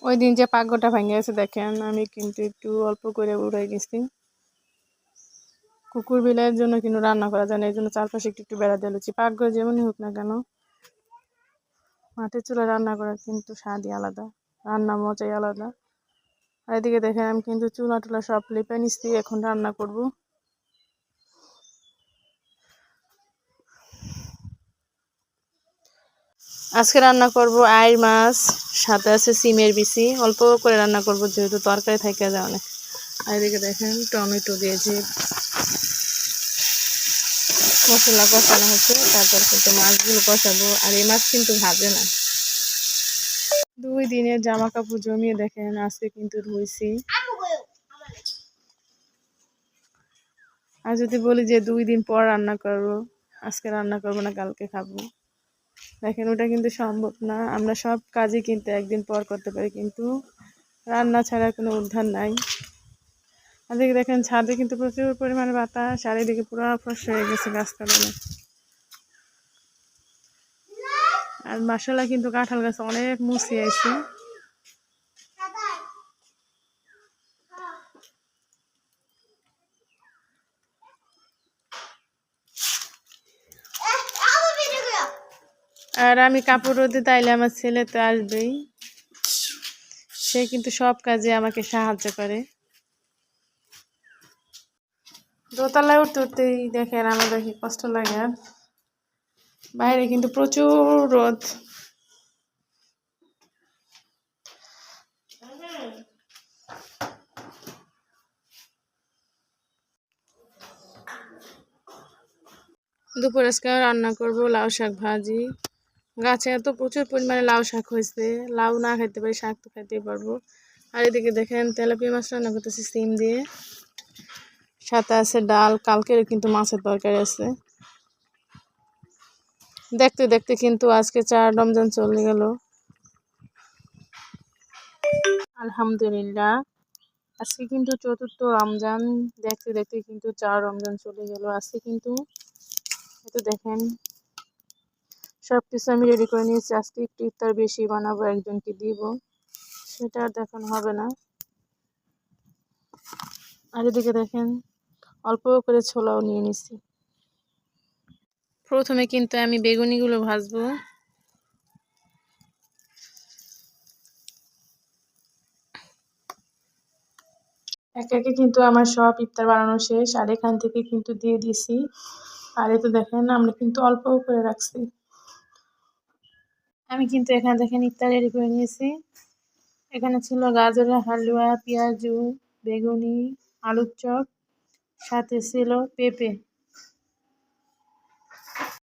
ওই দিন যে পাগ্যটা ভেঙে গেছে দেখেন, আমি কিন্তু একটু অল্প করে উড়াই গেছি। কুকুর বিলাইয়ের জন্য কিন্তু রান্না করা যায় না, এই জন্য চারপাশে একটু একটু বেড়া দিয়ে লুচি। পাগ্য যেমনই হোক না কেন, মাটির চুলায় রান্না করা কিন্তু স্বাদই আলাদা, রান্না মজাই আলাদা। আর এদিকে দেখেন আমি কিন্তু চুলা টুলা সব লেপে নিচ্ছি, এখন রান্না করব। আজকে রান্না করব আইর মাছ, সাথে আছে সিমের বিচি। অল্প করে রান্না করব যেহেতু তরকারি থেকে যায় অনেক। আর এদিকে দেখেন টমেটো দিয়েছি, মশলা কষানো হচ্ছে, তারপর কিন্তু মাছগুলো কষাবো। আর এই মাছ কিন্তু ভাজে না। 2 দিনের জামা কাপড় জমিয়ে দেখেন আজকে কিন্তু ধুইছি। আর যদি বলি যে 2 দিন পর রান্না করবো, আজকে রান্না করবো না কালকে খাবো, দেখেন ওটা কিন্তু সম্ভব না। আমরা সব কাজই কিন্তু একদিন পর করতে পারি, কিন্তু রান্না ছাড়া কোনো উদ্ধার নাই। আর দেখেন ছাদে কিন্তু প্রচুর পরিমাণে বাতাস, আর এদিকে পুরো ফসল হয়ে গেছে গাছপালা। আর মাশাআল্লাহ কিন্তু কাঁঠাল গাছ অনেক মুচি আছে। আর আমি কাপড় রোদে তাইলে আমার ছেলে তো আসবেই, সে কিন্তু সব কাজে আমাকে সাহায্য করে। দোতলায় উঠতে উঠতেই দেখেন আমাদের কি কষ্ট লাগে। আর বাইরে কিন্তু প্রচুর রোদ। দুপুর আজকে রান্না করব লাউ শাক ভাজি। গাছে এত প্রচুর পরিমাণে লাউ শাক হয়েছে, লাউ না খাইতে পারি শাক তো খাইতেই পারবো। আর এদিকে দেখেন তেলাপিয়া মাছ রান্না করতেছি সিম দিয়ে, সাথে আছে ডাল, কালকের কিন্তু মাছের তরকারি আছে। দেখতে দেখতে কিন্তু আজকে 4 রমজান চলে গেল, আলহামদুলিল্লাহ। আজকে কিন্তু 4র্থ রমজান, দেখতে দেখতে কিন্তু 4 রমজান চলে গেল। আজকে কিন্তু তো দেখেন সবকিছু আমি রেডি করে নিয়েছি। আজকে একটু ইফতার বেশি বানাবো, একজনকে দিব, সেটা দেখানো হবে না। আর এদিকে দেখেন অল্প করে ছোলাও নিয়ে নিছি। প্রথমে কিন্তু আমি বেগুনিগুলো ভাজবো। একে একে কিন্তু আমার সব ইফতার বানানো শেষ, আর এখান থেকে কিন্তু দিয়ে দিছি। আর এই তো দেখেন আমরা কিন্তু অল্প করে রাখছি। আমি কিন্তু এখানে দেখেন ইফতার রেডি করে নিয়েছি। এখানে ছিল গাজরের হালুয়া, পেঁয়াজু, বেগুনি, আলুর চপ, সাথে ছিল পেঁপে।